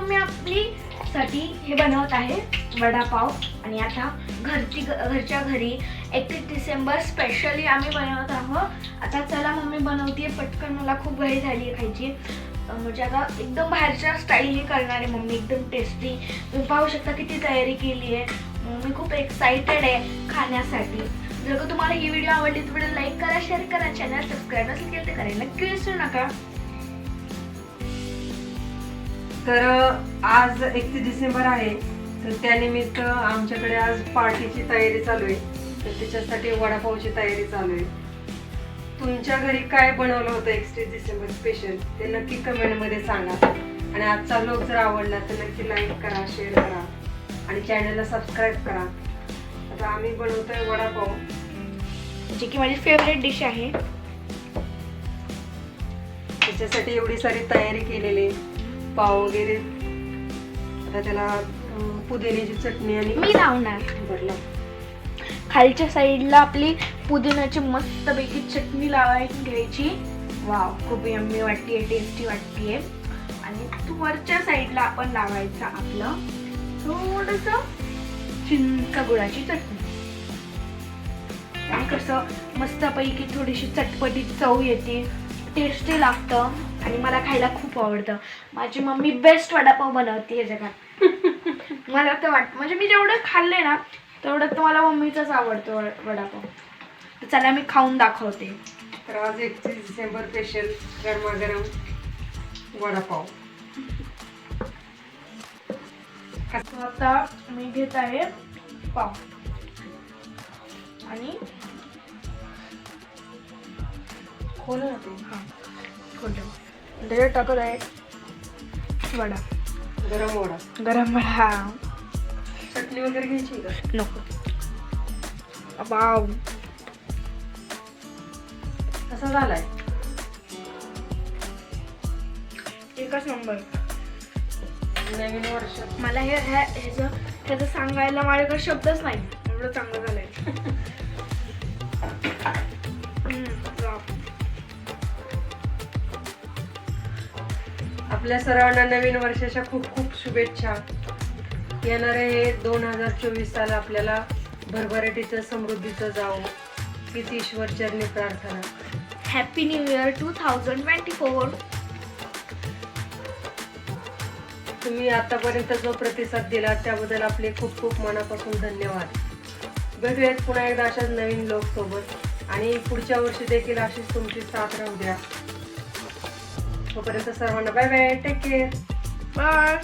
Mummy आपली साठी हे बनवत आहे वडापाव. आणि आता घरच्या घरी 31 डिसेंबर स्पेशली आम्ही बनवत आहोत. आता चला मम्मी बनवते पटकन, मला खूप घाई झाली आहे खायची. म्हणजे आता एकदम बाहेरच्या स्टाईलने करणार आहे मम्मी, एकदम टेस्टी. तुम्ही पाहू शकता किती तयारी केली आहे. मी खूप एक्साइटेड आहे खाण्यासाठी. जर का तुम्हाला ही व्हिडिओ आवडली तर व्हिडिओ लाईक करा, शेअर करा, चॅनल सबस्क्राईब नसेल केलं तर करायला नक्की विसरू नका. तर आज 31 डिसेंबर आहे, तर त्यानिमित्त आमच्याकडे आज पार्टीची तयारी चालू आहे. तर त्याच्यासाठी वडापावची तयारी चालू आहे. तुमच्या घरी काय बनवलं होतं 31 डिसेंबर स्पेशल ते नक्की कमेंटमध्ये सांगा. आणि आजचा व्लॉग जर आवडला तर नक्की लाईक करा, शेअर करा आणि चॅनलला सबस्क्राईब करा. आता आम्ही बनवतोय वडापाव, जी की माझी फेवरेट डिश आहे. त्याच्यासाठी एवढी सारी तयारी केलेली, पाव वगैरे. आता त्याला पुदिन्याची चटणी आणि मी लावणार. भरला. खालच्या साईडला आपली पुदिन्याची मस्तपैकी चटणी लावायची घ्यायची. वाव, खूप यम्मी वाटते, टेस्टी वाटते. आणि वरच्या साईडला आपण लावायचं आपलं थोडंसं चिंच गुळाची चटणी. आणि कसं मस्तपैकी थोडीशी चटपटीत चव येते, टेस्टी लागतं आणि मला खायला खूप आवडतं. माझी मम्मी बेस्ट वडापाव बनवते या जगात. मला तर वाटतं, म्हणजे मी जेवढं खाल्ले ना तेवढं तर मला मम्मीचाच आवडतो वडापाव. तर चला मी खाऊन दाखवते. तर आज 31 डिसेंबर स्पेशल गरमागरम वडापाव. आता मी घेत आहे पाव आणि खोल ते. हां, खोललं. त्याच्यात टाकत आहे वडा, गरम वडा. गरम वडा. चटणी वगैरे घ्यायची का? नको. वाव, कसा झालाय? एकच नंबर. नवीन वर्ष मला ह्याचं सांगायला माझ्याकडे शब्दच नाही, एवढं चांगलं झालंय. आपल्या सर्वांना नवीन वर्षाच्या खूप खूप शुभेच्छा. येणारे हे 2024 साल आपल्याला भरभराटीचं समृद्धीचं जावो हीच ईश्वर चरणी प्रार्थना. Happy new year 2024. तुम्ही आतापर्यंत जो प्रतिसाद दिला त्याबद्दल आपले खूप खूप मनापासून धन्यवाद. भेटूयात पुन्हा एकदा अशाच नवीन लोक सोबत आणि पुढच्या वर्षी देखील अशीच तुमची साथ राहू द्या. तोपर्यंत सर्वांना bye bye, take care, bye.